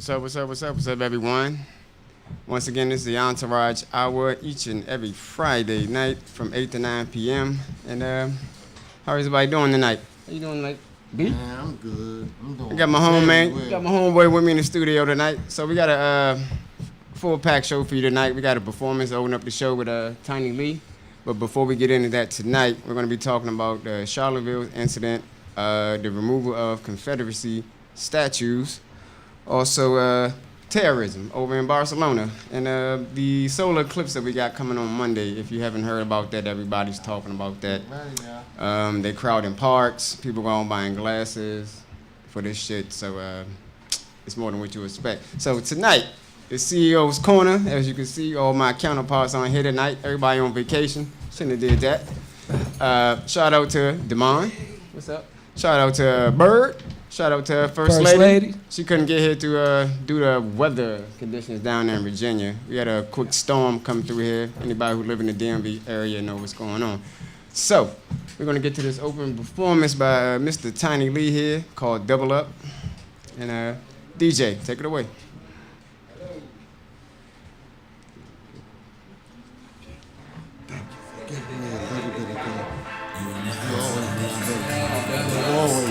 What's up, everyone? Once again, this is the Entourage Hour each and every Friday night from 8 to 9 p.m. And how is everybody doing tonight? How you doing tonight, B? Man, I'm good. I got my got my homeboy with me in the studio tonight. So we got a full pack show for you tonight. We got a performance, open up the show with Tiny Lee. But before we get into that tonight, we're going to be talking about the Charlottesville incident, the removal of Confederacy statues, also terrorism over in Barcelona, and the solar eclipse that we got coming on Monday. If you haven't heard about that, everybody's talking about that. They crowd in parks, people going buying glasses for this shit, so it's more than what you expect. So tonight, the CEO's Corner, as you can see, all my counterparts on here tonight, everybody on vacation, shouldn't have did that. Shout out to Demond. What's up? Shout out to Bird. Shout out to First Lady. She couldn't get here to do the weather conditions down there in Virginia. We had a quick storm come through here. Anybody who live in the DMV area know what's going on. So, we're going to get to this open performance by Mr. Tiny Lee here called Double Up. And DJ, take it away.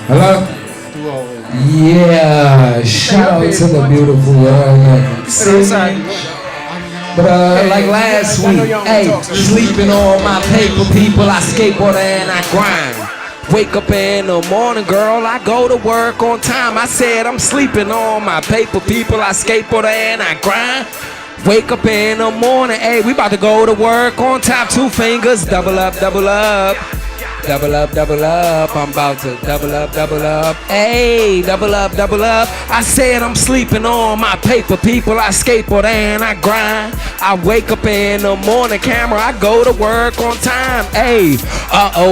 Hello? Yeah, shout out to the beautiful world. But like last week, hey, sleeping on my paper, people, I skateboard and I grind. Wake up in the morning, girl, I go to work on time. I said I'm sleeping on my paper, people, I skateboard and I grind. Wake up in the morning, hey, we about to go to work on time. 2 fingers, double up, double up. Double up, double up, I'm about to double up, hey, double up, I said I'm sleeping on my paper, people, I skateboard and I grind. I wake up in the morning, camera, I go to work on time, hey.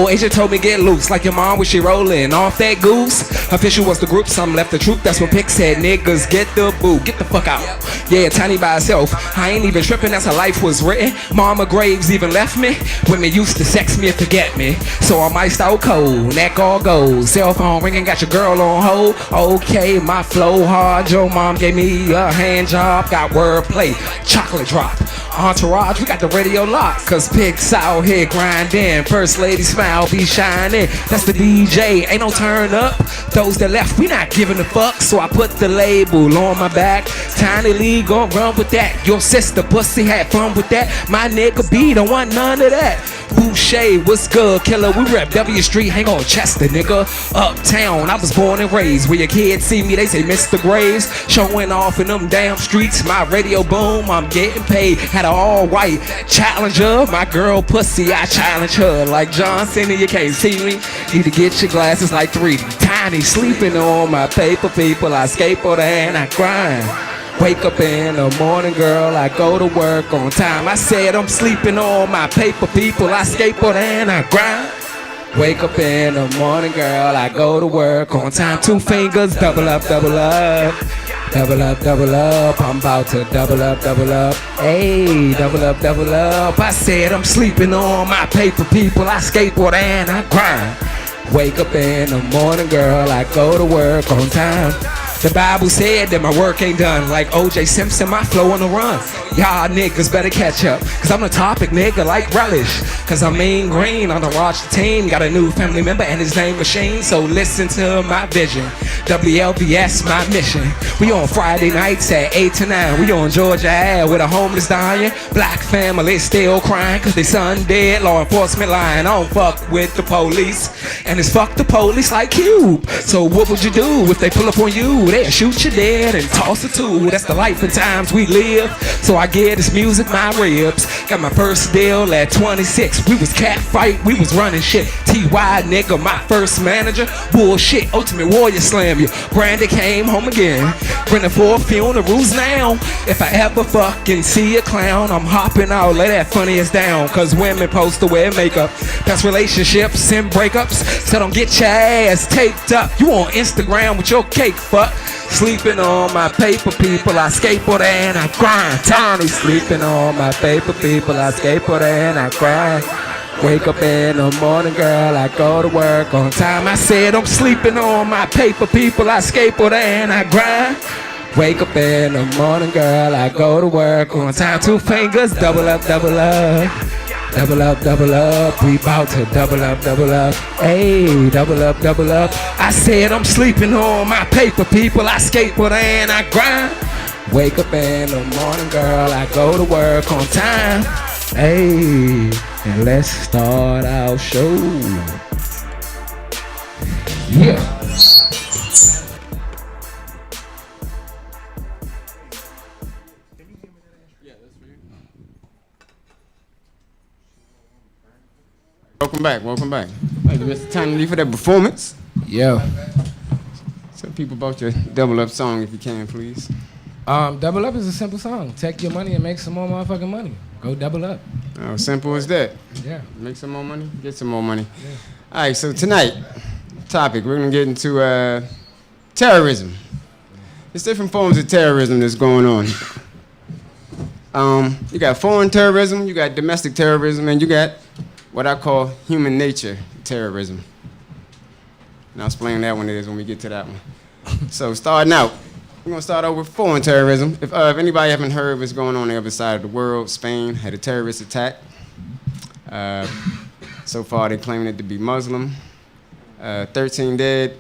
Asia told me get loose, like your mom when she rolling off that goose. Official was the group, some left the troop, that's what Pick said, niggas get the boo, get the fuck out. Yeah, Tiny by herself, I ain't even tripping, that's how life was written. Mama Graves even left me, women used to sex me and forget me. So I'm iced out cold, neck all gold. Cell phone ringing, got your girl on hold. Okay, my flow hard. Your mom gave me a hand job. Got wordplay, chocolate drop. Entourage, we got the radio locked. Cause Pigs out here grinding. First lady smile be shining. That's the DJ, ain't no turn up. Those that left, we not giving a fuck. So I put the label on my back. Tiny Lee gon' run with that. Your sister pussy had fun with that. My nigga B don't want none of that. Boucher, what's good, killer? We rep W Street, hang on Chester, nigga. Uptown, I was born and raised. Where your kids see me, they say Mr. Graves. Showing off in them damn streets. My radio boom, I'm getting paid. Had an all-white Challenger. My girl pussy, I challenge her. Like John Cena, you can't see me. Need to get your glasses like 3D. Tiny, sleeping on my paper, people. I skateboard and I grind. Wake up in the morning, girl, I go to work on time. I said I'm sleeping on my paper, people, I skateboard and I grind. Wake up in the morning, girl, I go to work on time. 2 fingers, double up, double up. Double up, double up, I'm about to double up, hey, double up. I said I'm sleeping on my paper, people, I skateboard and I grind. Wake up in the morning, girl, I go to work on time. The Bible said that my work ain't done. Like O.J. Simpson, my flow on the run. Y'all niggas better catch up, cause I'm the topic, nigga, like relish. Cause I'm mean green on the watch the team. Got a new family member and his name Machine. So listen to my vision. WLBS, my mission. We on Friday nights at 8 to 9. We on Georgia Ave with a homeless dying. Black family still crying cause they son dead. Law enforcement lying. I don't fuck with the police. And it's fuck the police like Cube. So what would you do if they pull up on you? They'll shoot you dead and toss a tool. That's the life and times we live. So I give this music my ribs. Got my first deal at 26. We was cat fight, we was running shit. T.Y. nigga, my first manager. Bullshit, Ultimate Warrior slam you. Brandy came home again. Bringing 4 funerals now. If I ever fucking see a clown, I'm hopping out, lay that funniest down. Cause women supposed to wear makeup. That's relationships and breakups. So don't get your ass taped up. You on Instagram with your cake, fuck. Sleeping on my paper, people, I skateboard and I grind. Tiny, sleeping on my paper, people, I skateboard and I grind. Wake up in the morning, girl, I go to work on time. I said I'm sleeping on my paper, people, I skateboard and I grind. Wake up in the morning, girl, I go to work on time. 2 fingers, double up, double up. Double up, double up, we bout to double up, double up. Hey, double up, double up. I said I'm sleeping on my paper, people. I skateboard and I grind. Wake up in the morning, girl, I go to work on time. Hey, and let's start our show. Yeah. Welcome back, welcome back. Thank you, Mr. Tiny Lee, for that performance. Yeah. Tell people about your Double Up song, if you can, please. Double up is a simple song. Take your money and make some more motherfucking money. Go double up. Oh, simple as that. Yeah. Make some more money, get some more money. Yeah. All right, so tonight, topic, we're gonna get into terrorism. There's different forms of terrorism that's going on. You got foreign terrorism, you got domestic terrorism, and you got what I call human nature terrorism. And I'll explain that one it is when we get to that one. So starting out, we're gonna start out with foreign terrorism. If anybody haven't heard what's going on the other side of the world, Spain had a terrorist attack. So far, they're claiming it to be Muslim. 13 dead,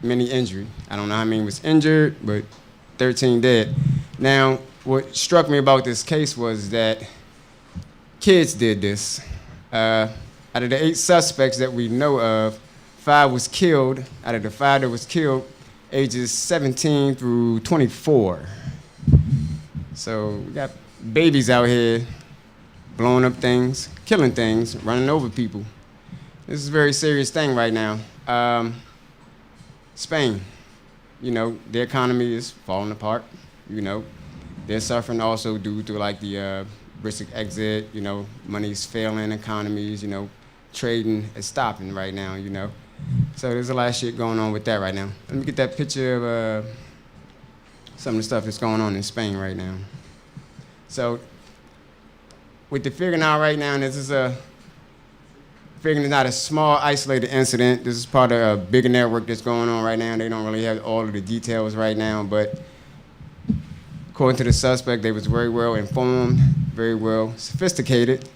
many injured. I don't know how many was injured, but 13 dead. Now, what struck me about this case was that kids did this. Out of the 8 suspects that we know of, 5 was killed. Out of the 5 that was killed, ages 17 through 24. So we got babies out here blowing up things, killing things, running over people. This is a very serious thing right now. Spain, you know, their economy is falling apart. You know, they're suffering also due to like the Brexit exit. You know, money's failing economies. You know, trading is stopping right now. You know, so there's a lot of shit going on with that right now. Let me get that picture of some of the stuff that's going on in Spain right now. So, with the figuring out right now, this is figuring it's not a small isolated incident. This is part of a bigger network that's going on right now. They don't really have all of the details right now, but according to the suspect, they was very well informed, very well sophisticated,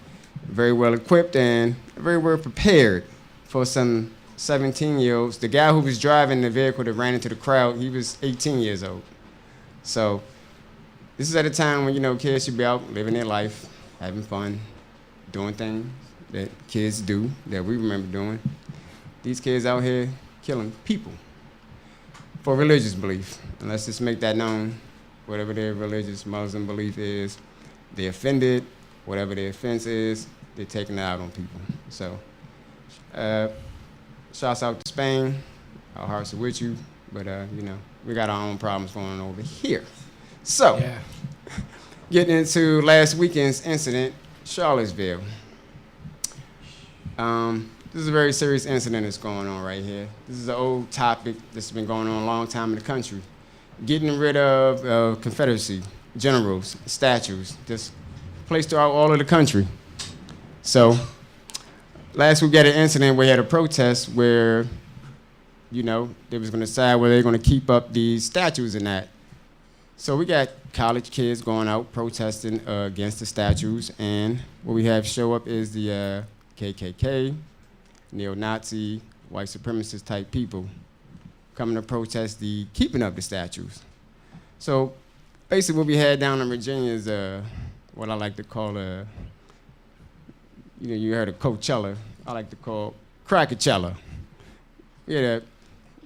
very well equipped, and very well prepared for some 17-year-olds. The guy who was driving the vehicle that ran into the crowd, he was 18 years old. So this is at a time when, you know, kids should be out living their life, having fun, doing things that kids do, that we remember doing. These kids out here killing people for religious belief. And let's just make that known. Whatever their religious Muslim belief is, they're offended. Whatever their offense is, they're taking it out on people. So, shouts out to Spain. Our hearts are with you. But, you know, we got our own problems going on over here. So, yeah. Getting into last weekend's incident, Charlottesville. This is a very serious incident that's going on right here. This is an old topic that's been going on a long time in the country. Getting rid of Confederacy, generals, statues, just placed throughout all of the country. So last week we had an incident where we had a protest where, you know, they was gonna decide whether they're gonna keep up these statues or not. So we got college kids going out protesting against the statues, and what we have show up is the KKK, neo-Nazi, white supremacist type people coming to protest the keeping of the statues. So basically what we had down in Virginia is what I like to call you know, you heard of Coachella, I like to call Crackachella. Yeah,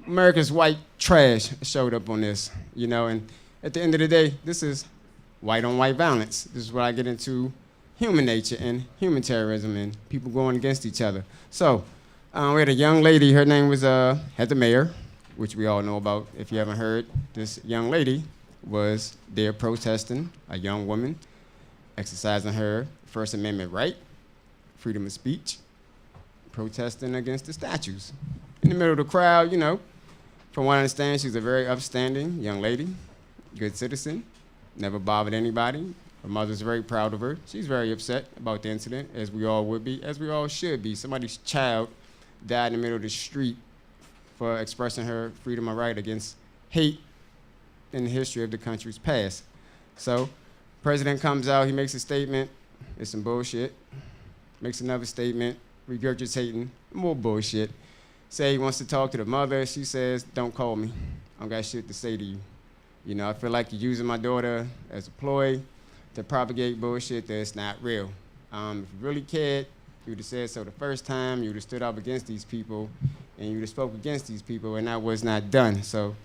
America's white trash showed up on this, you know, and at the end of the day, this is white on white violence. This is where I get into human nature and human terrorism and people going against each other. So we had a young lady, her name was Heather Mayer, which we all know about. If you haven't heard, this young lady was there protesting, a young woman, exercising her First Amendment right, freedom of speech, protesting against the statues. In the middle of the crowd, you know, from what I understand, she's a very upstanding young lady, good citizen, never bothered anybody. Her mother's very proud of her. She's very upset about the incident, as we all would be, as we all should be. Somebody's child died in the middle of the street for expressing her freedom of right against hate in the history of the country's past. So, president comes out, he makes a statement, it's some bullshit. Makes another statement, regurgitating, more bullshit. Say he wants to talk to the mother, she says, don't call me. I don't got shit to say to you. You know, I feel like you're using my daughter as a ploy to propagate bullshit that's not real. If you really cared, you would have said so the first time, you would have stood up against these people, and you would have spoke against these people, and that was not done. So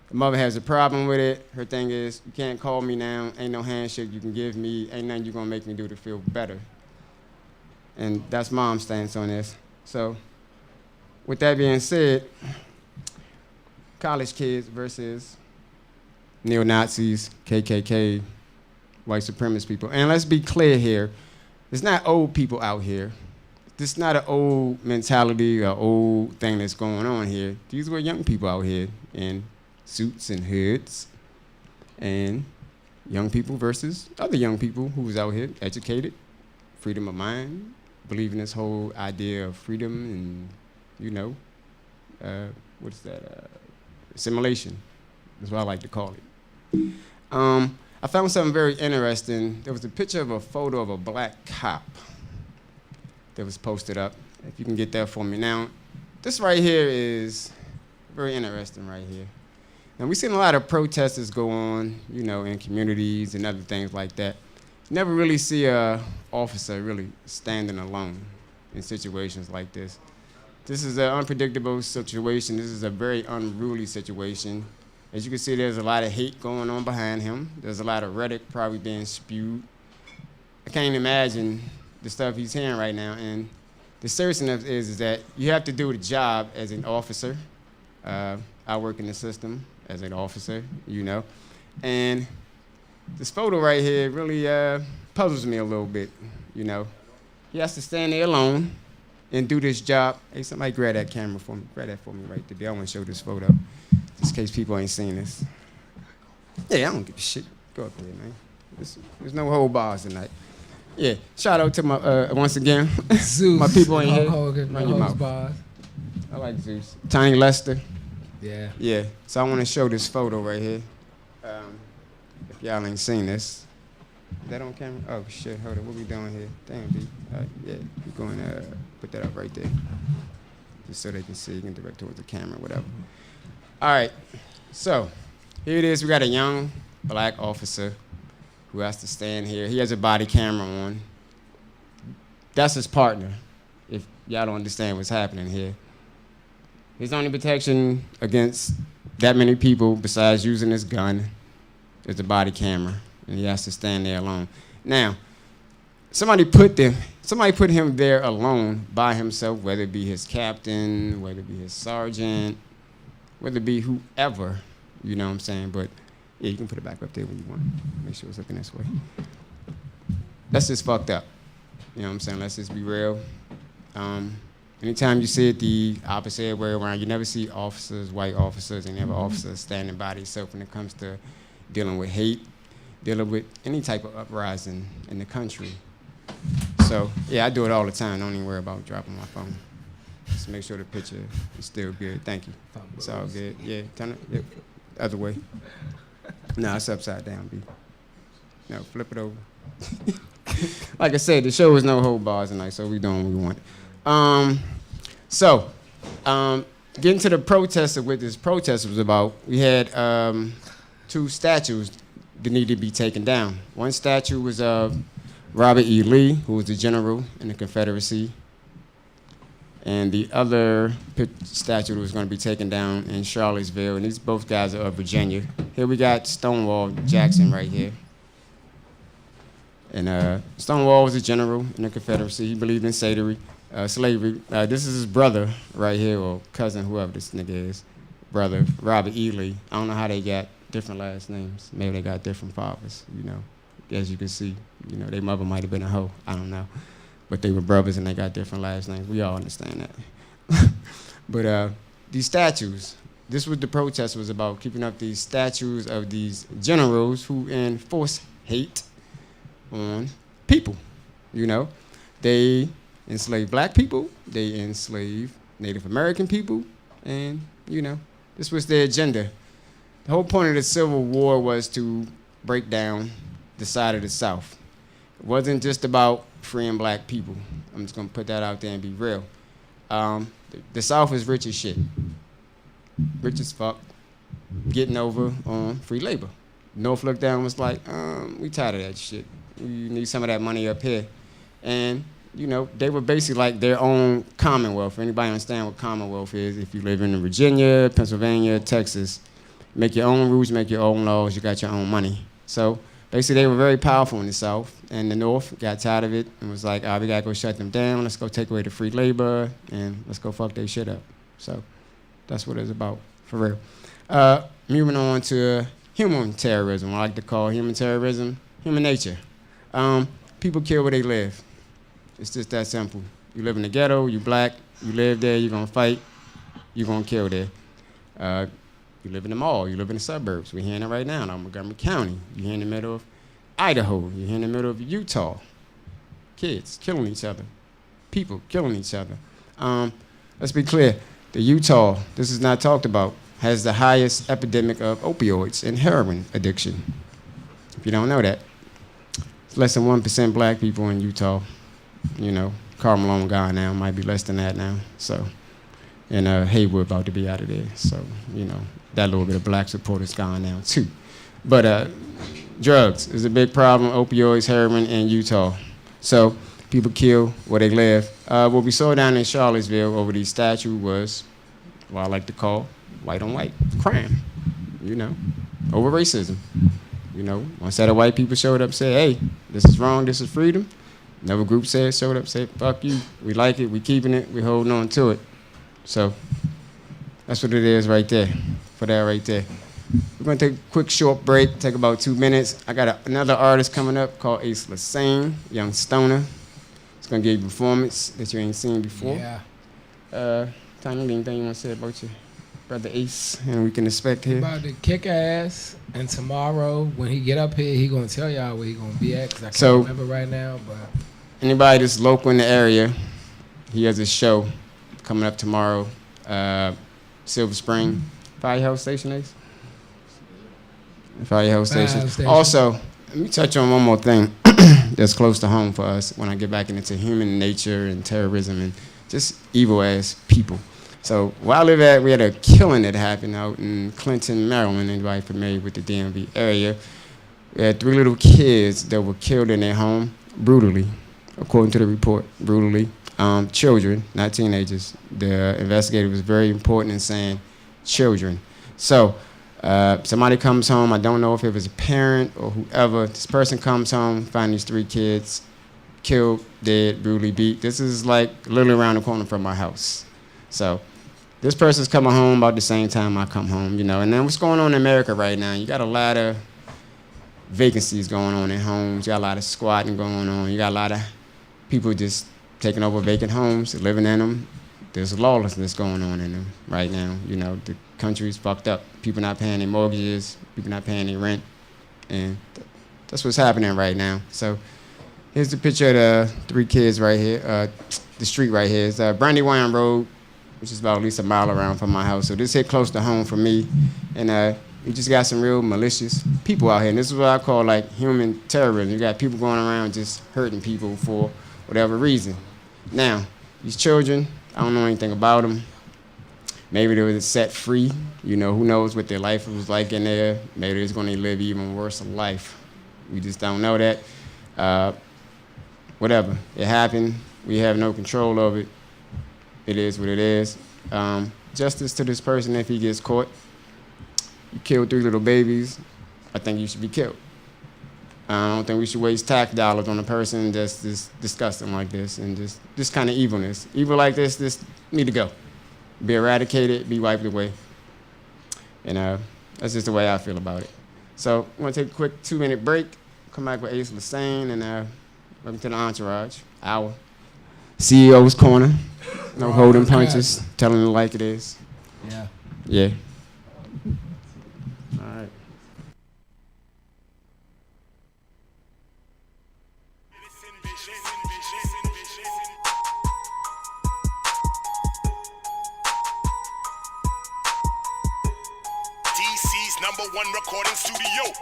the mother has a problem with it. Her thing is, you can't call me now, ain't no handshake you can give me, ain't nothing you're gonna make me do to feel better. And that's mom's stance on this. So with that being said, college kids versus neo-Nazis, KKK, white supremacist people. And let's be clear here, it's not old people out here. This is not an old mentality or old thing that's going on here. These were young people out here in suits and hoods, and young people versus other young people who was out here educated, freedom of mind, believe in this whole idea of freedom and, you know, what is that? Assimilation. That's what I like to call it. I found something very interesting. There was a picture of a photo of a black cop that was posted up. If you can get that for me. Now, this right here is very interesting right here. Now, we've seen a lot of protesters go on, you know, in communities and other things like that. You never really see a officer really standing alone in situations like this. This is an unpredictable situation. This is a very unruly situation. As you can see, there's a lot of hate going on behind him. There's a lot of rhetoric probably being spewed. I can't imagine the stuff he's hearing right now. And the seriousness is that you have to do the job as an officer. I work in the system as an officer, you know. And this photo right here really puzzles me a little bit, you know. He has to stand there alone and do this job. Hey, somebody grab that camera for me. Grab that for me right there. I want to show this photo, just in case people ain't seen this. Yeah, I don't give a shit. Go up there, man. There's no whole bars tonight. Yeah, shout out to my, once again, Zeus. my people in here. Hogan, Run your mouth. bars. I like Zeus. Tiny Lester. Yeah. Yeah, so I want to show this photo right here. If y'all ain't seen this. Is that on camera? Oh, shit, hold on. What we doing here? Damn, B. Yeah, we're going to put that up right there. Just so they can see. You can direct towards the camera, whatever. All right, so here it is. We got a young black officer who has to stand here. He has a body camera on. That's his partner, if y'all don't understand what's happening here. His only protection against that many people, besides using his gun, is a body camera, and he has to stand there alone. Now, somebody put him there alone by himself, whether it be his captain, whether it be his sergeant, whether it be whoever, you know what I'm saying? But yeah, you can put it back up there when you want. Make sure it's looking this way. That's just fucked up. You know what I'm saying? Let's just be real. Anytime you see it the opposite way around, you never see officers, white officers, and never officers standing by themselves when it comes to dealing with hate, dealing with any type of uprising in the country. So, yeah, I do it all the time. Don't even worry about dropping my phone. Just make sure the picture is still good. Thank you. It's all good. Yeah, turn it yep. Other way. No, it's upside down, B. No, flip it over. Like I said, the show is no hold bars tonight, so we doing what we want. Getting to the protest of what this protest was about, we had two statues that needed to be taken down. One statue was of Robert E. Lee, who was the general in the Confederacy, and the other statue was going to be taken down in Charlottesville, and these both guys are of Virginia. Here we got Stonewall Jackson right here. And Stonewall was a general in the Confederacy. He believed in slavery. This is his brother right here, or cousin, whoever this nigga is. Brother, Robert E. Lee. I don't know how they got different last names. Maybe they got different fathers, you know. As you can see, you know, their mother might have been a hoe. I don't know. But they were brothers and they got different last names. We all understand that. But these statues, this was the protest was about, keeping up these statues of these generals who enforce hate on people, you know. They enslave black people, they enslave Native American people, and, you know, this was their agenda. The whole point of the Civil War was to break down the side of the South. It wasn't just about freeing black people. I'm just gonna put that out there and be real. The South is rich as shit. Rich as fuck. Getting over on free labor. North looked down and was like, we tired of that shit. We need some of that money up here. And, you know, they were basically like their own Commonwealth. Anybody understand what Commonwealth is? If you live in Virginia, Pennsylvania, Texas, make your own rules, make your own laws, you got your own money. So basically they were very powerful in the South, and the North got tired of it and was like, we gotta go shut them down, let's go take away the free labor, and let's go fuck their shit up. So that's what it's about, for real. Moving on to human terrorism, I like to call human terrorism human nature. People kill where they live. It's just that simple. You live in the ghetto, you black, you live there, you're gonna fight, you're gonna kill there. You live in the mall, you live in the suburbs. We're hearing it right now in Montgomery County. You're here in the middle of Idaho, you're here in the middle of Utah. Kids killing each other, people killing each other. Let's be clear, the Utah, this is not talked about, has the highest epidemic of opioids and heroin addiction. If you don't know that, it's less than 1% black people in Utah. You know, Karl Malone gone now, might be less than that now. So, and Haywood about to be out of there. So, you know, that little bit of black support is gone now too. But drugs is a big problem, opioids, heroin in Utah. So people kill where they live. What we saw down in Charlottesville over these statues was what I like to call white on white crime, you know, over racism. You know, one set of white people showed up and said, hey, this is wrong, this is freedom. Another group showed up, said, fuck you, we like it, we keeping it, we holding on to it. So that's what it is right there, for that right there. We're gonna take a quick short break, take about 2 minutes. I got another artist coming up called Ace Lassane, young stoner. He's gonna give you a performance that you ain't seen before. Yeah. Tiny, anything you wanna say about your brother Ace, and we can expect here? About to kick ass, and tomorrow when he get up here, he gonna tell y'all where he gonna be at, 'cause I can't remember right now. But anybody that's local in the area, he has a show coming up tomorrow. Silver Spring Firehouse Station, Ace? Firehouse Station. Also, let me touch on one more thing that's close to home for us when I get back into human nature and terrorism and just evil ass people. So where I live at, we had a killing that happened out in Clinton, Maryland. Anybody familiar with the DMV area? We had 3 little kids that were killed in their home brutally, according to the report, brutally. Children, not teenagers. The investigator was very important in saying children. So somebody comes home, I don't know if it was a parent or whoever, this person comes home, find these 3 kids, killed, dead, brutally beat. This is like literally around the corner from my house. So this person's coming home about the same time I come home, you know. And then what's going on in America right now, you got a lot of vacancies going on in homes, you got a lot of squatting going on, you got a lot of people just taking over vacant homes, living in them. There's lawlessness going on in them right now. You know, the country's fucked up. People not paying their mortgages, people not paying their rent, and that's what's happening right now. So here's the picture of the 3 kids right here. The street right here is Brandywine Road, which is about at least a mile around from my house. So this hit close to home for me, and we just got some real malicious people out here. And this is what I call like human terrorism. You got people going around just hurting people for whatever reason. Now, these children, I don't know anything about them. Maybe they were set free. You know, who knows what their life was like in there. Maybe they're going to live even worse a life. We just don't know that. Whatever. It happened. We have no control of it. It is what it is. Justice to this person if he gets caught. You killed 3 little babies. I think you should be killed. I don't think we should waste tax dollars on a person that's just disgusting like this and just this kind of evilness. Evil like this need to go. Be eradicated, be wiped away. And that's just the way I feel about it. So I'm going to take a quick 2-minute break, come back with Ace Lassane, and welcome to the Entourage, our CEO's Corner. No holding punches, telling it like it is. yeah. Yeah. All right. America's #1 recording studio.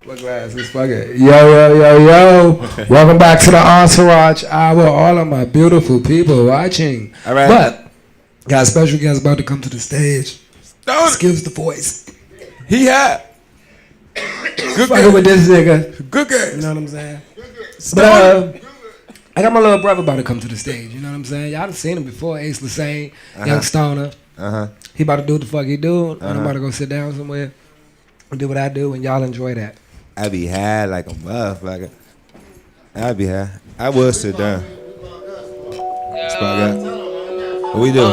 What glasses? Fuck it. Yo. Welcome back to the Entourage Hour. All of my beautiful people watching. All right. But got a special guest about to come to the stage. Gives the voice. He had. Good Fucking with this nigga. Good guy. You know what I'm saying? But I got my little brother about to come to the stage. You know what I'm saying? Y'all done seen him before. Ace Lassane, Young Stoner. He about to do what the fuck he do. And I'm about to go sit down somewhere and do what I do, and y'all enjoy that. I be high like a motherfucker. I be high. I will sit down. Spot guy. What we do?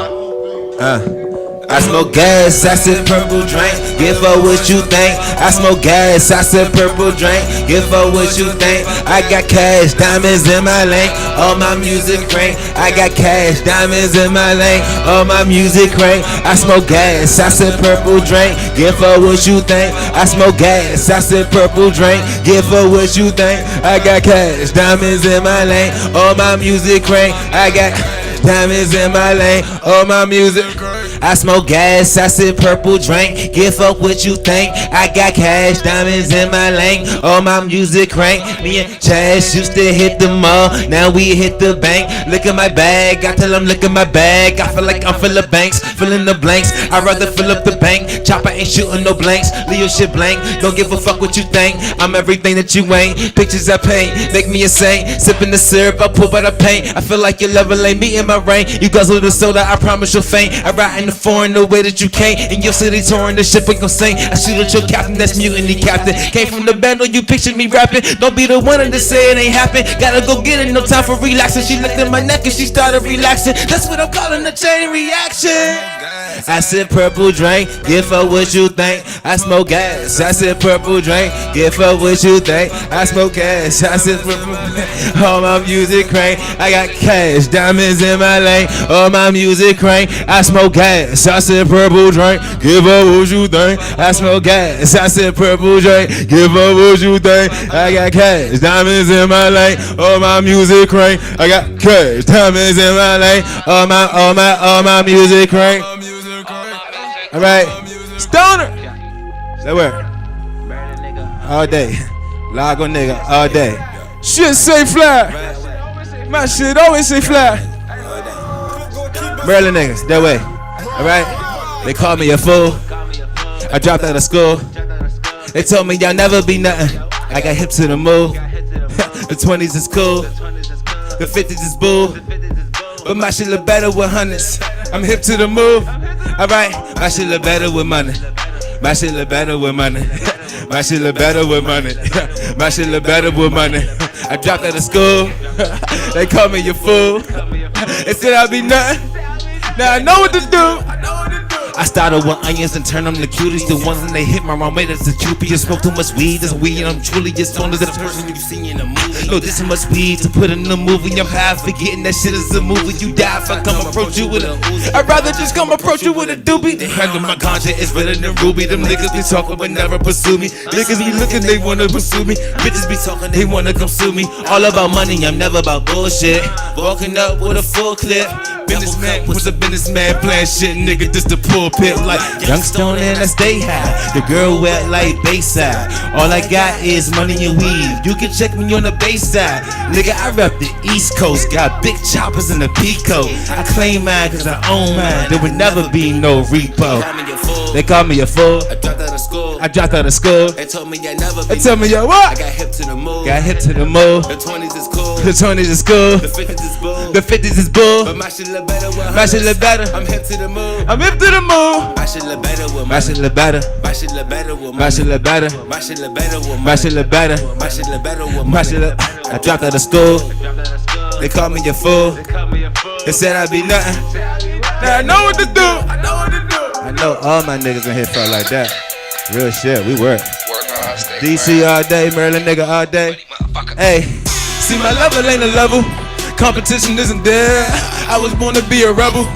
I smoke gas, I sip purple drink. Give her what you think. I smoke gas, I sip purple drink. Give her what you think. I got cash, diamonds in my lane. All my music crank. I got cash, diamonds in my lane. All my music crank. I smoke gas, I sip purple drink. Give her what you think. I smoke gas, I sip purple drink. Give her what you think. I got cash, diamonds in my lane. All my music crank. I got diamonds in my lane. All my music crank. I smoke gas, I sip purple drink. Give up what you think. I got cash, diamonds in my lane. All my music crank. Me and Chaz used to hit the mall. Now we hit the bank. Look at my bag. I tell them look at my bag. I feel like I'm full of banks, filling the blanks. I'd rather fill up the bank. Chopper ain't shooting no blanks. Leave your shit blank. Don't give a fuck what you think. I'm everything that you ain't. Pictures I paint make me insane. Sipping the syrup, I pull by the paint. I feel like your level ain't meeting my rank. You guzzle the soda, I promise you'll faint. I ride in the foreign the way that you can't. In your city touring the ship ain't gon' sing. I shoot at your captain, that's mutiny captain. Came from the band, you pictured me rapping. Don't be the one to say it ain't happen. Gotta go get it, no time for relaxing. She looked at my neck and she started relaxing. That's what I'm calling a chain reaction. I sip purple drink, give her what you think. I smoke gas, I sip purple drink, give her what you think. I smoke gas, I sip purple drink. All my music crank, I got cash, diamonds in my lane. All my music crank, I smoke gas, I sip purple drink, give her what you think. I smoke gas, I sip purple drink, give her what you think. I got cash, diamonds in my lane. All my music crank, I got cash, diamonds in my lane. All my music crank. All right, Stoner. Say where? All day, Lago nigga, all day. Shit say fly. My shit always say fly. Maryland niggas, that way. All right, they call me a fool. I dropped out of school. They told me y'all never be nothing. I got hip to the move. The 20s is cool. The 50s is boo. But my shit look better with hundreds. I'm hip to the move. Alright, my shit look better with money. My shit look better with money. My shit look better with money. My shit look better with money. I dropped out of school. They call me a fool. They said I'll be nothing. Now I know what to do. I started with onions and turned them to cuties. The ones that they hit my mom made us a cupid. You smoke too much weed, this weed, and I'm truly just on to the person you see in a movie. No, this is much weed to put in a movie. I'm high forgetting that shit is a movie. You die if I come approach you with a Uzi. I'd rather just come approach you with a doobie. They heard that my content is better than Ruby. Them niggas be talking but never pursue me. Niggas be looking, they wanna pursue me. Bitches be talking, they wanna come sue me. All about money, I'm never about bullshit. Walking up with a full clip. Businessman was a businessman playing shit, nigga, just the pulpit like young stone and I stay high. The girl wet like Bayside. All I got is money and weed. You can check me on the Bayside. Nigga, I rep the East Coast. Got big choppers in the Pico. I claim mine cause I own mine. There would never be no repo. They call me a fool. I dropped out of school. I dropped out of school. They told me I never be. They told me yo what? I got hip to the move. Got hip to the move. The 20s is cool. The 20s is cool. The 50s is bull. The 50s is bull. But my shit look better with my shit look better. I'm hip to the move. I'm hip to the move. My shit look better with my shit look better. My shit look better with my shit look better. My shit look better with my shit look better. My shit look better with my shit look. I dropped out of school. They called me a fool. They said I'd be nothing. Now I know what to do. I know all my niggas in here felt like that. Real shit, we work. DC all day, Maryland nigga all day. Hey, see my level ain't a level. Competition isn't there. I was born to be a rebel.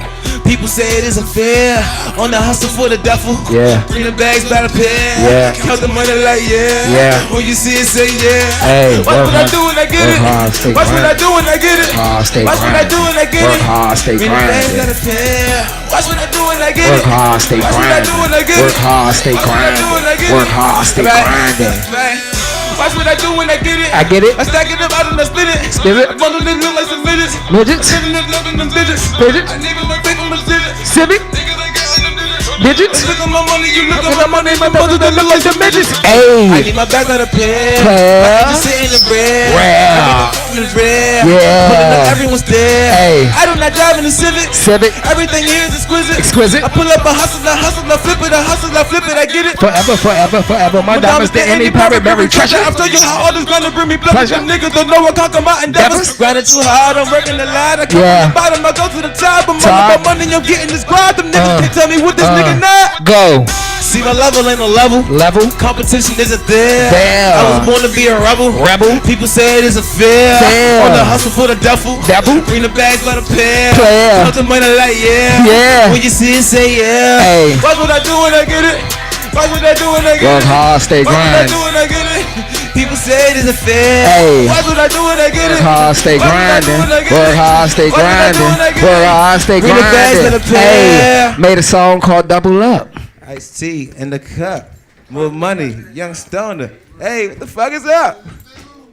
People say it isn't fair. On the hustle for the duffel. Yeah. Bring the bags by the pair. Yeah. Count the money like yeah. Yeah. When you see it, say yeah. Hey, watch what I do when I get it. Watch what I do when I get it. Watch what I do when I get it. Work hard, stay grinding. Bring the bags by the pair. Watch what I do when I get it. Work hard, stay grinding. Work hard, stay grinding. Work hard, stay grinding. Watch what I do when I get it. I get it. I stack it up out and I split it. Split it. I bundle it look like some midgets. Midgets. I nigga my paper my civic. Midgets. Look at my money, you look at my money, my bundle that look like some midgets. Hey. I need my back out of pair. I just sit in the bread. Yeah. Pulling up, everyone's there. Hey. I do not drive in the Civic. Everything here is exquisite. I pull up a hustle, I flip it, I flip it, I get it. Forever. My diamonds to any pirate, berry treasure. I'm telling you how all this gonna bring me pleasure. Niggas don't know what conquer my endeavors. Grinding too hard, I'm working the line. I come from the bottom, I go to the top. I'm all about money, I'm getting this grind. Them niggas can't tell me what this nigga not. Go. See my level ain't no level. Competition isn't there. I was born to be a rebel. People say it isn't fair. On the hustle for the duffel. Bring the bags by the pair. Count the money like yeah. When you see it, say yeah. Hey. Watch what I do when I get it. Watch what I do when I get it. Work hard, stay grinding. Watch what I do when I get it. People say it isn't fair. Hey. Watch what I do when I get it. Work hard, stay grinding. Work hard, stay grinding. Work hard, stay grinding. Bring the bags by the pair. Hey. Made a song called Double Up. Iced tea in the cup. More money. Young Stoner. Hey, what the fuck is up?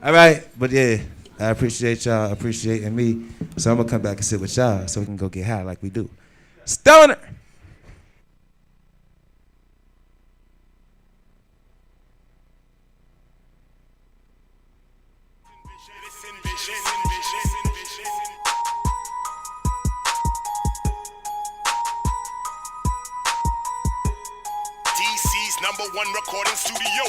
All right, but yeah, I appreciate y'all appreciating me. So I'm gonna come back and sit with y'all so we can go get high like we do. Stoner. DC's #1 recording studio.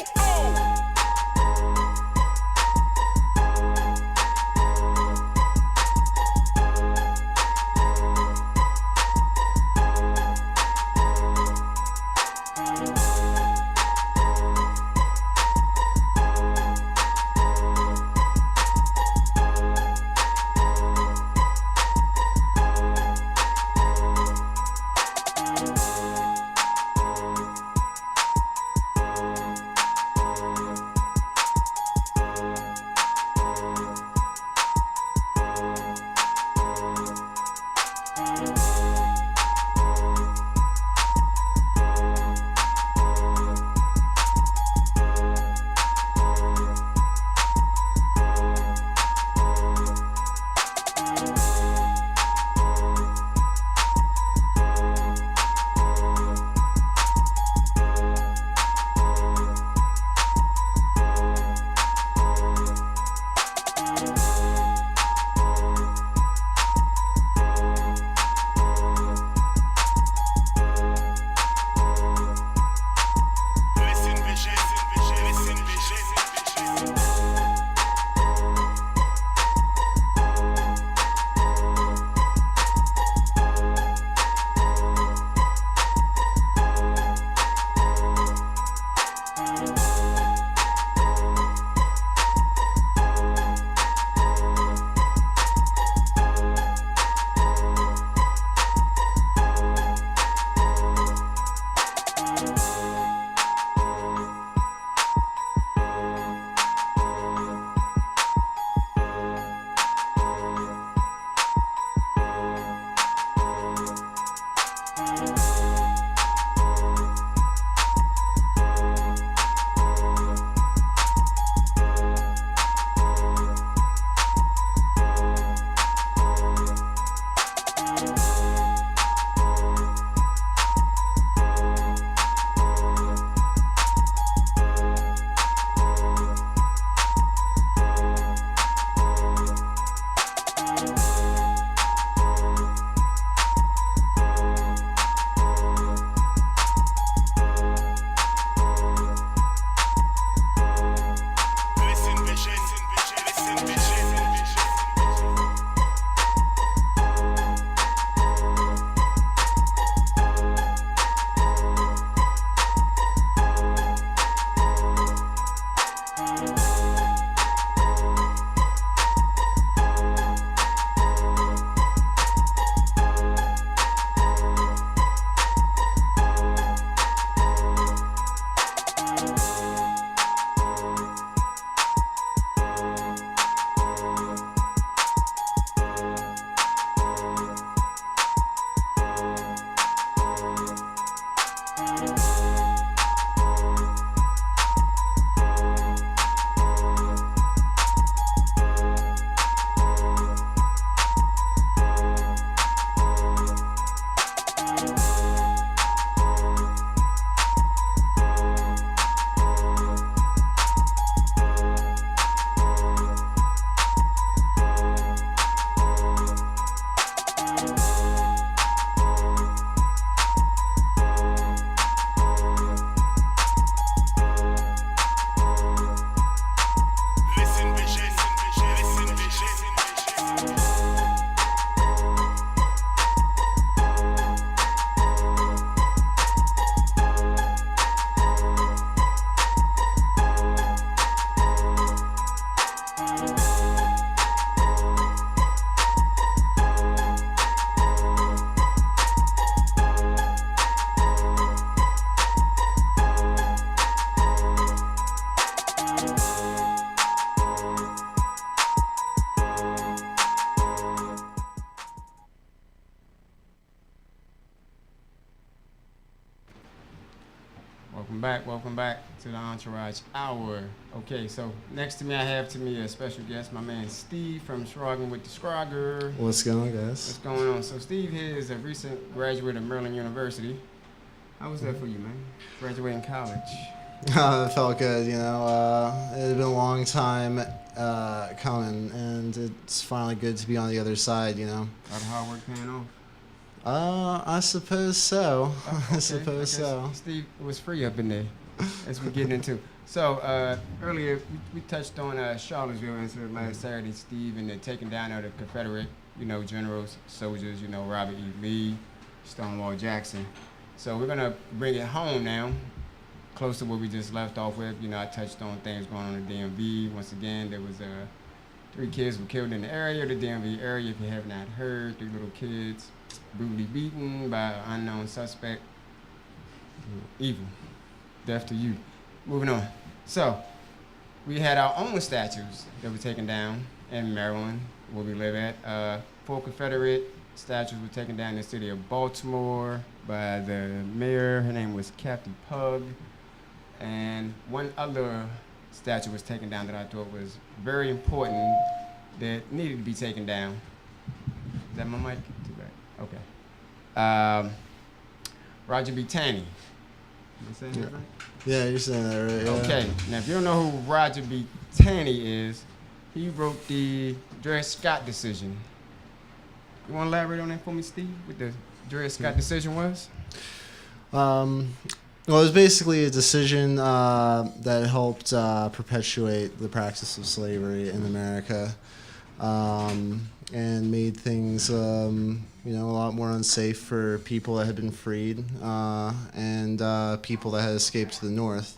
welcome back to the Entourage Hour. Okay, so next to me I have a special guest, my man Steve from Shrugging with the Scrogger. What's going on, guys? What's going on? So Steve here is a recent graduate of Maryland University. How was that for you, man? Graduating college? It felt good, you know. It had been a long time coming, and it's finally good to be on the other side, you know. All the hard work paying off? I suppose so. Okay, I suppose so. Steve, it was free up in there as we getting into. So earlier we touched on Charlottesville incident last Saturday, Steve, and the taking down of the Confederate, generals, soldiers, Robert E. Lee, Stonewall Jackson. So we're gonna bring it home now, close to what we just left off with. I touched on things going on in the DMV. Once again, there was 3 kids were killed in the area, the DMV area. If you have not heard, 3 little kids brutally beaten by an unknown suspect. Evil. Death to you. Moving on. So, we had our own statues that were taken down in Maryland, where we live at. 4 Confederate statues were taken down in the city of Baltimore by the mayor. Her name was Kathy Pug. And one other statue was taken down that I thought was very important that needed to be taken down. Is that my mic? Too bad. Okay. Roger B. Taney. Am I saying that right? Yeah, you're saying that right. Yeah. Okay. Now, if you don't know who Roger B. Taney is, he wrote the Dred Scott decision. You want to elaborate on that for me, Steve? What the Dred Scott decision was? Well, it was basically a decision that helped perpetuate the practice of slavery in America, and made things, a lot more unsafe for people that had been freed and people that had escaped to the North,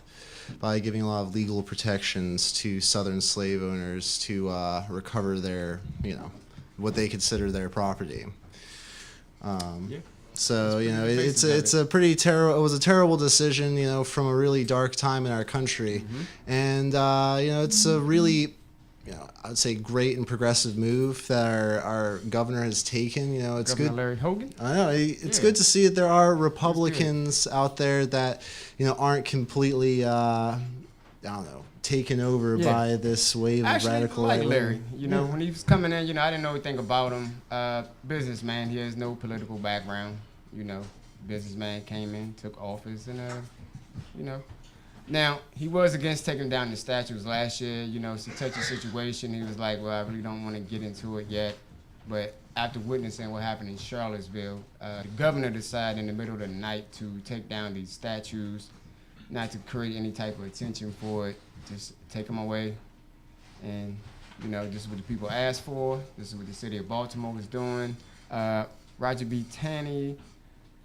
by giving a lot of legal protections to Southern slave owners to recover their, what they consider their property. Yeah. So it's a pretty terrible. It was a terrible decision, from a really dark time in our country, and it's a really, I would say great and progressive move that our governor has taken. It's Governor good. Larry Hogan. I know it's good to see that there are Republicans out there that aren't completely taken over by this wave of radical. Actually, like Larry, when he was coming in, I didn't know anything about him. Businessman, he has no political background. Businessman came in, took office, and Now, he was against taking down the statues last year. It's a touchy situation. He was like, well, I really don't want to get into it yet. But after witnessing what happened in Charlottesville, the governor decided in the middle of the night to take down these statues, not to create any type of attention for it, just take them away. And, this is what the people asked for. This is what the city of Baltimore was doing. Roger B. Taney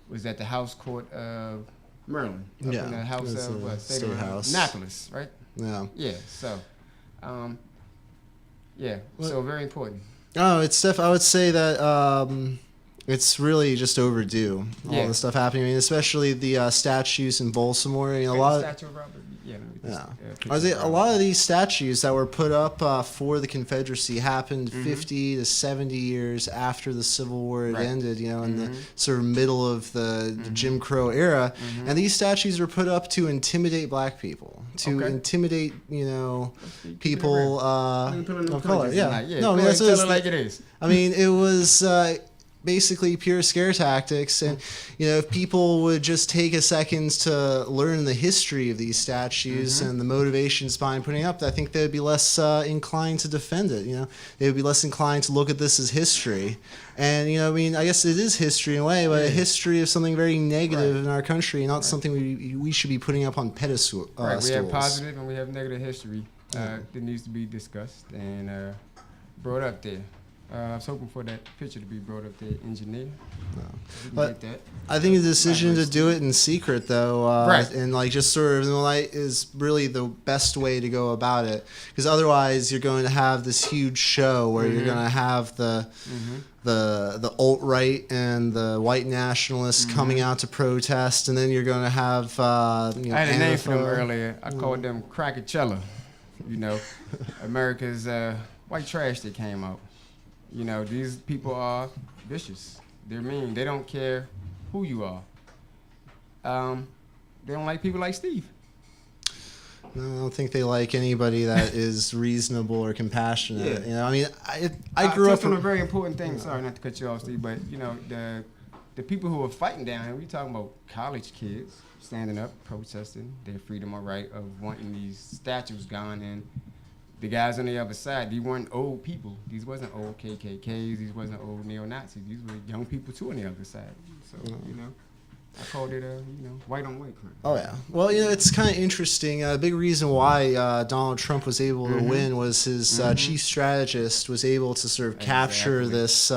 was at the House Court of Maryland. Up in the House of State House. Annapolis, right? Yeah. Yeah. So, so very important. Oh, it's I would say that it's really just overdue. All the stuff happening, especially the statues in Baltimore. A lot of. I was a lot of these statues that were put up for the Confederacy happened 50 to 70 years after the Civil War had ended, in the sort of middle of the Jim Crow era. And these statues were put up to intimidate black people, to intimidate, people of color. Yeah. No, that's tell it like it is. I mean, it was basically pure scare tactics, and if people would just take a second to learn the history of these statues and the motivations behind putting it up, I think they would be less inclined to defend it. They would be less inclined to look at this as history. And I guess it is history in a way, but a history of something very negative in our country, not something we should be putting up on pedestals. We have positive and we have negative history that needs to be discussed and brought up there. I was hoping for that picture to be brought up there, engineer. But I think the decision to do it in secret, though, and just sort of in the light, is really the best way to go about it. Because otherwise, you're going to have this huge show where you're going to have the alt-right and the white nationalists coming out to protest, and then you're going to have I had a name for them earlier. I called them Crackachella. America's white trash that came out. These people are vicious. They're mean. They don't care who you are. they don't like people like Steve. No, I don't think they like anybody that is reasonable or compassionate. Yeah. You know, I mean, I grew up on a very important thing. Sorry, not to cut you off, Steve, but you know the people who are fighting down here. We talking about college kids standing up, protesting their freedom or right of wanting these statues gone. And the guys on the other side, these weren't old people. These wasn't old KKKs. These wasn't old neo-Nazis. These were young people too on the other side. So you know. I called it white on white crime. Oh yeah. Well, you know, it's kind of interesting. A big reason why Donald Trump was able to win was his chief strategist was able to sort of capture this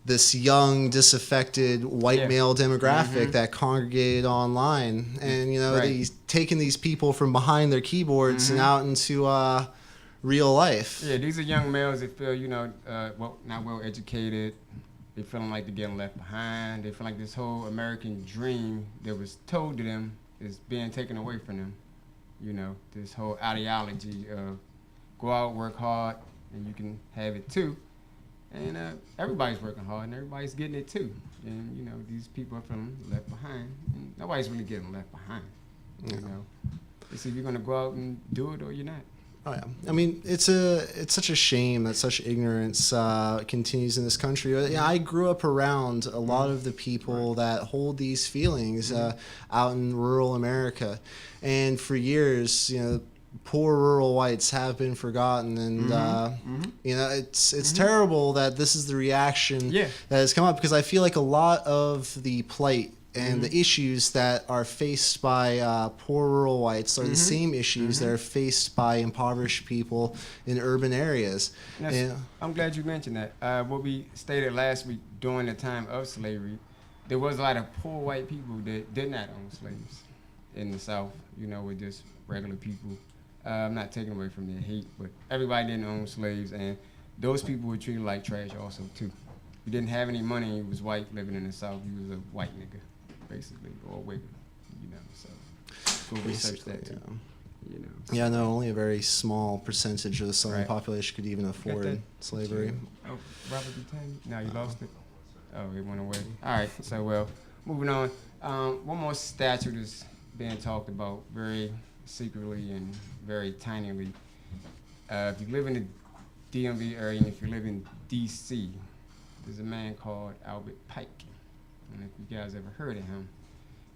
this young, disaffected white male demographic that congregated online, and you know, he's taking these people from behind their keyboards and out into real life. Yeah, these are young males that feel not well educated. They feeling like they're getting left behind. They feel like this whole American dream that was told to them is being taken away from them. You know, this whole ideology of go out, work hard, and you can have it too. And everybody's working hard, and everybody's getting it too. And, you know, these people are feeling left behind. And nobody's really getting left behind. You know, it's either you're going to go out and do it or you're not. Oh yeah, I mean it's such a shame that such ignorance continues in this country. Yeah, I grew up around a lot of the people that hold these feelings out in rural America, and for years, you know, poor rural whites have been forgotten, and you know, it's terrible that this is the reaction that has come up, because I feel like a lot of the plight and the issues that are faced by poor rural whites are the same issues that are faced by impoverished people in urban areas. Yes, I'm glad you mentioned that. What we stated last week, during the time of slavery, there was a lot of poor white people that did not own slaves in the South, you know, with just regular people. I'm not taking away from their hate, but everybody didn't own slaves, and those people were treated like trash also, too. If you didn't have any money and you was white living in the South, you was a white nigga, basically, or a wigger, you know, so go research that too, you know. Yeah, no, only a very small percentage of the Southern population could even afford slavery. Oh, Robert B. Taylor? No, you lost it? Oh, it went away. All right, so, well, moving on. One more statue that's being talked about very secretly and very tinily. If you live in the DMV area, and if you live in D.C., there's a man called Albert Pike. I don't know if you guys ever heard of him.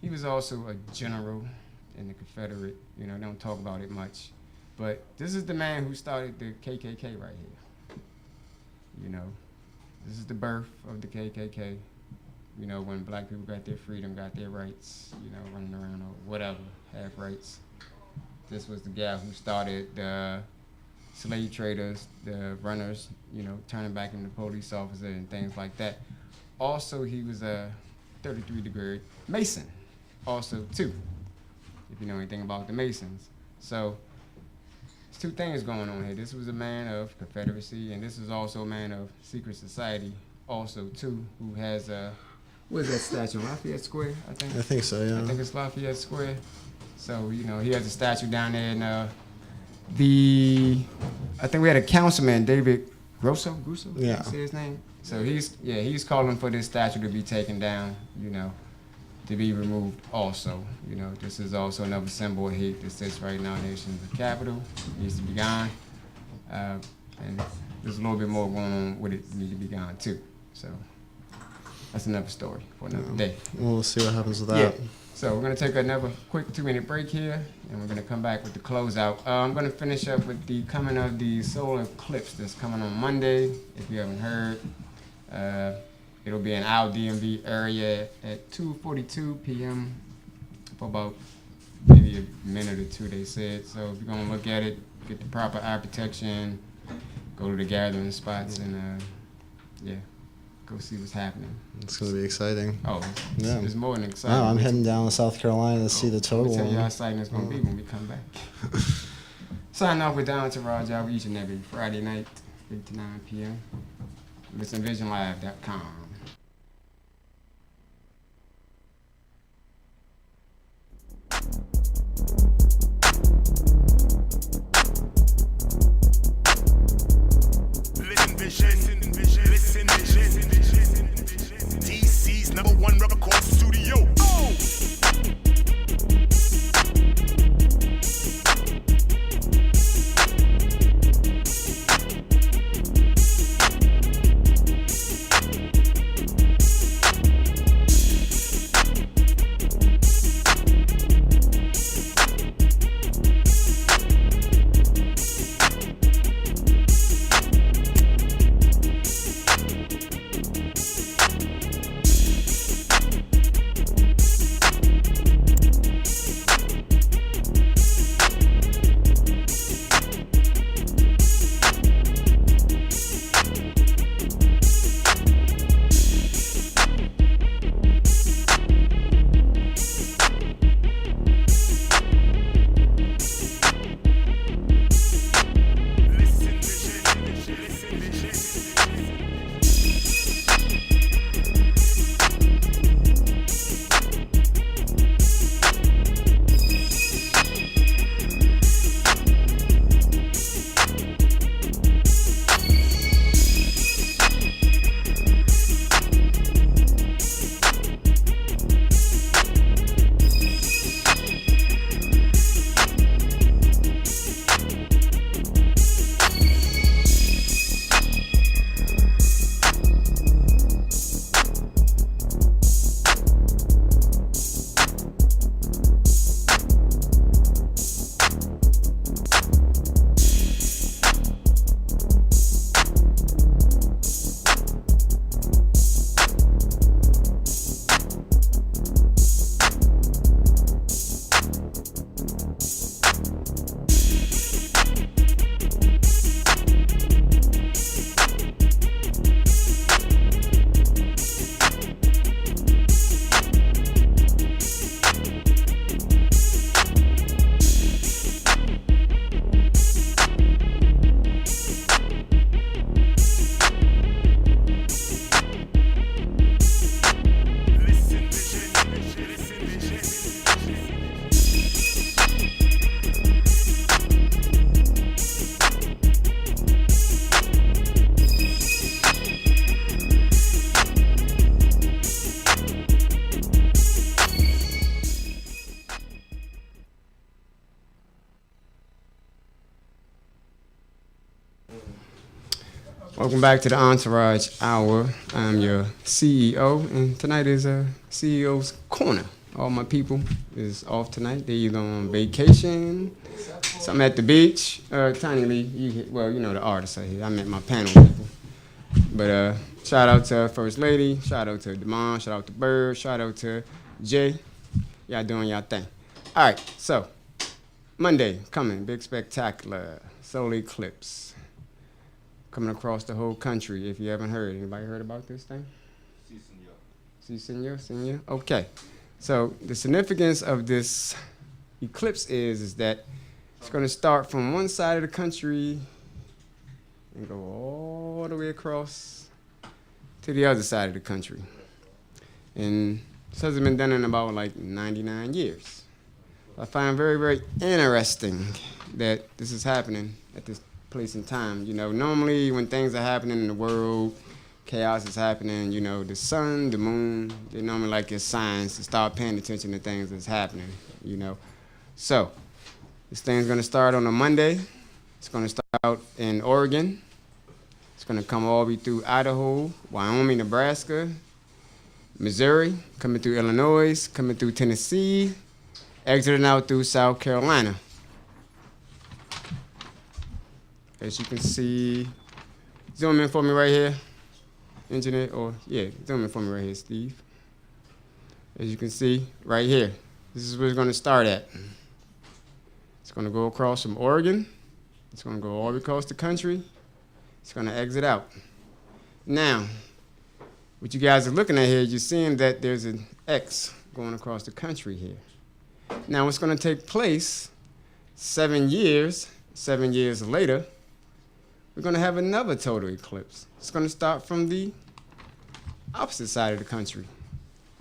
He was also a general in the Confederate. You know, they don't talk about it much. But this is the man who started the KKK right here. You know, this is the birth of the KKK. You know, when black people got their freedom, got their rights, you know, running around or whatever, have rights. This was the guy who started the slave traders, the runners, you know, turning back into police officer and things like that. Also, he was a 33-degree Mason, also too, if you know anything about the Masons. So, there's two things going on here. This was a man of Confederacy, and this is also a man of secret society, also too, who has a, what is that statue, Lafayette Square, I think? I think so, yeah. I think it's Lafayette Square. So, you know, he has a statue down there, and I think we had a councilman, David Grosso, yeah, say his name. So he's calling for this statue to be taken down, you know, to be removed also. You know, this is also another symbol of hate that sits right now in the Capitol. It needs to be gone. And there's a little bit more going on with it need to be gone too. So that's another story for another day. We'll see what happens with that. Yeah. So we're going to take another quick 2-minute break here, and we're going to come back with the closeout. I'm going to finish up with the coming of the solar eclipse that's coming on Monday, if you haven't heard. It'll be in our DMV area at 2:42 p.m. for about maybe a minute or two, they said. So if you're going to look at it, get the proper eye protection, go to the gathering spots, and go see what's happening. It's going to be exciting. Oh, it's more than exciting. I'm heading down to South Carolina to see the total. I'll tell you how exciting it's going to be when we come back. Signing off with Entourage each and every Friday night, 8 to 9 p.m. ListenVisionLive.com. Listen Vision. DC's #1 record studio. Oh! Welcome back to the Entourage Hour. I'm your CEO, and tonight is CEO's Corner. All my people is off tonight. They're either on vacation, some at the beach. Tiny Lee, you know the artists are here. I meant my panel people. But shout out to First Lady, shout out to Demond, shout out to Bird, shout out to Jay. Y'all doing y'all thing. All right, so Monday coming, big spectacular, solar eclipse coming across the whole country. If you haven't heard, anybody heard about this thing? Si, senor. Okay. So the significance of this eclipse is that it's going to start from one side of the country and go all the way across to the other side of the country. And this hasn't been done in about like 99 years. I find very, very interesting that this is happening at this place in time. You know, normally when things are happening in the world, chaos is happening, you know, the sun, the moon, they normally like your signs to start paying attention to things that's happening, you know. So, this thing's gonna start on a Monday. It's gonna start out in Oregon. It's gonna come all the way through Idaho, Wyoming, Nebraska, Missouri, coming through Illinois, coming through Tennessee, exiting out through South Carolina. As you can see, zoom in for me right here. Engineer, zoom in for me right here, Steve. As you can see, right here, this is where it's going to start at. It's going to go across from Oregon. It's going to go all the way across the country. It's going to exit out. Now, what you guys are looking at here, you're seeing that there's an X going across the country here. Now, what's going to take place 7 years later, we're going to have another total eclipse. It's going to start from the opposite side of the country,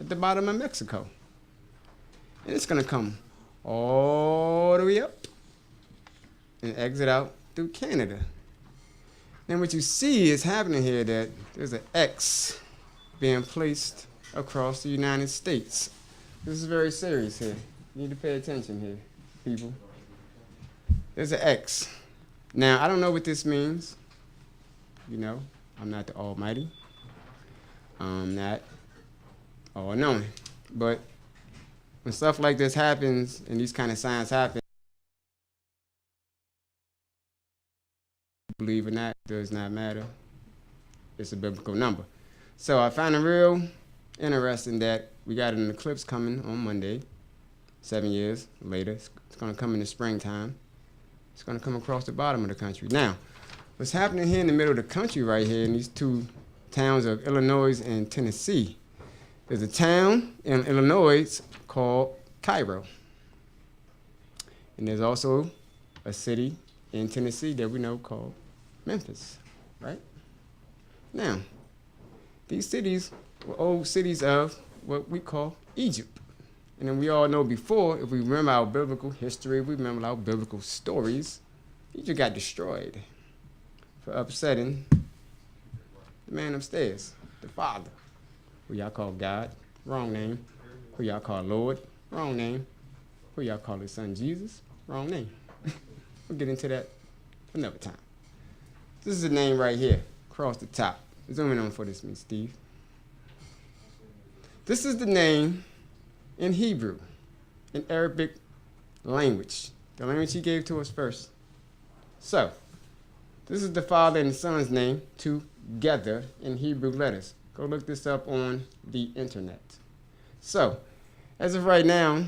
at the bottom of Mexico. And it's going to come all the way up and exit out through Canada. And what you see is happening here, that there's an X being placed across the United States. This is very serious here. You need to pay attention here, people. There's an X. Now, I don't know what this means. You know, I'm not the Almighty. I'm not all-knowing. But when stuff like this happens and these kind of signs happen, believe it or not, does not matter. It's a biblical number. So I find it real interesting that we got an eclipse coming on Monday, 7 years later. It's going to come in the springtime. It's going to come across the bottom of the country. Now, what's happening here in the middle of the country right here in these two towns of Illinois and Tennessee, there's a town in Illinois called Cairo. And there's also a city in Tennessee that we know called Memphis, right? Now, these cities were old cities of what we call Egypt. And then we all know before, if we remember our biblical history, we remember our biblical stories, Egypt got destroyed for upsetting the man upstairs, the Father, who y'all call God, wrong name, who y'all call Lord, wrong name, who y'all call his son Jesus, wrong name. We'll get into that another time. This is the name right here, across the top. Zoom in on for this, Steve. This is the name in Hebrew, in Arabic language, the language he gave to us first. So, this is the Father and the Son's name together in Hebrew letters. Go look this up on the internet. So, as of right now,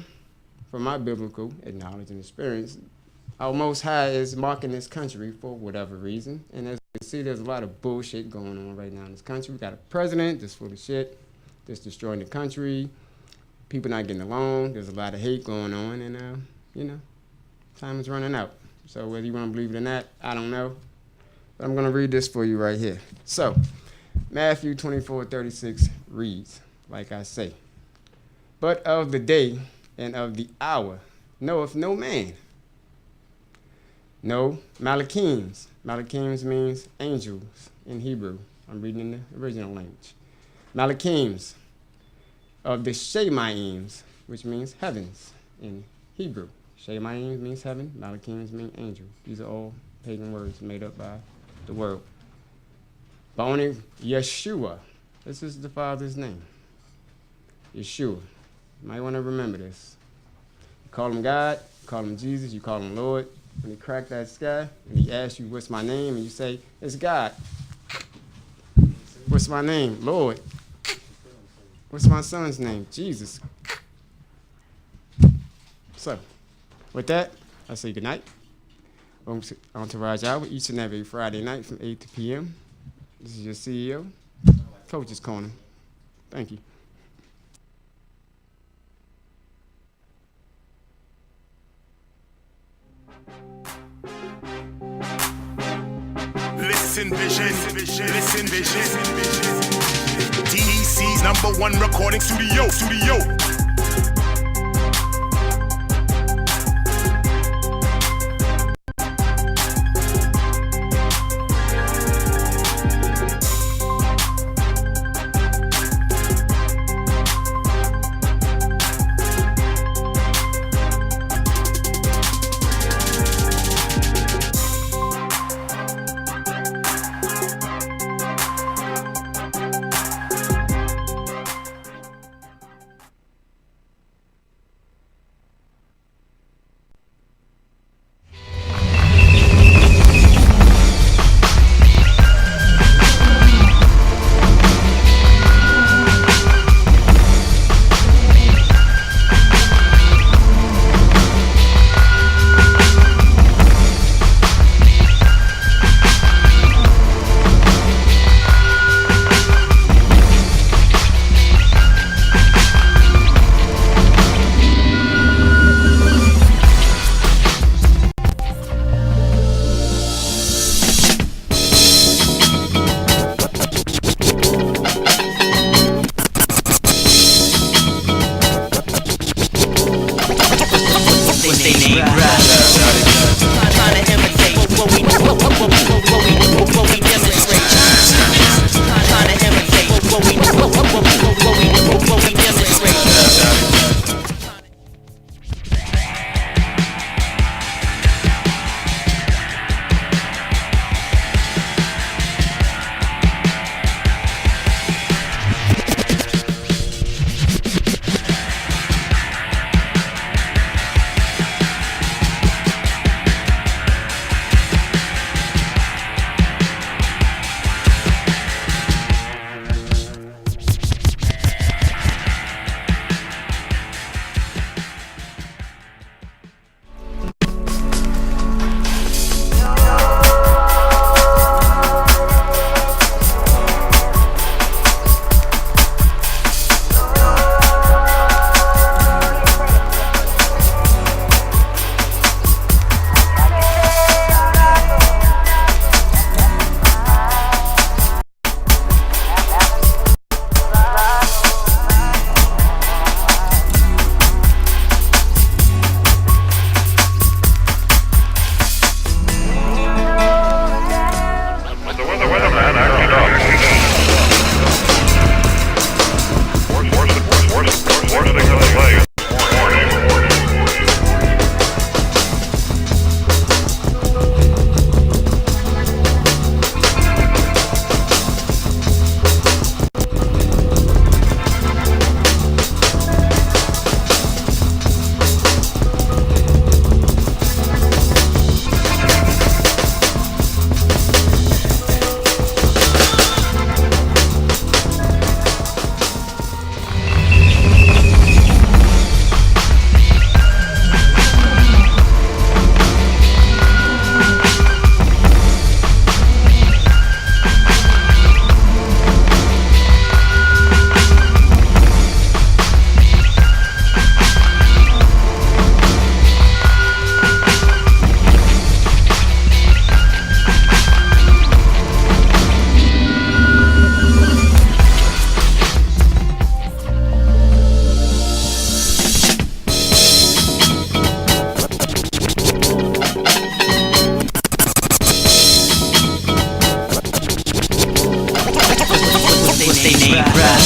from my biblical knowledge and experience, our Most High is marking this country for whatever reason. And as you can see, there's a lot of bullshit going on right now in this country. We got a president that's full of shit, that's destroying the country. People not getting along. There's a lot of hate going on, and you know, time is running out. So whether you want to believe it or not, I don't know. But I'm going to read this for you right here. So, Matthew 24:36 reads, like I say, "But of the day and of the hour knoweth no man." No, Malachims. Malachims means angels in Hebrew. I'm reading in the original language. Malachims. Of the Shemaims, which means heavens in Hebrew. Shemaims means heaven, Malachims means angel. These are all pagan words made up by the world. Boni Yeshua. This is the Father's name. Yeshua. You might want to remember this. You call him God, you call him Jesus, you call him Lord. When he cracked that sky and he asks you, what's my name? And you say, it's God. What's my name? Lord. What's my son's name? Jesus. So, with that, I say good night. Entourage Hour each and every Friday night from 8 to p.m. This is your CEO, Coach's Corner. Thank you. Listen vision, listen vision. DEC's #1 recording studio. They name right.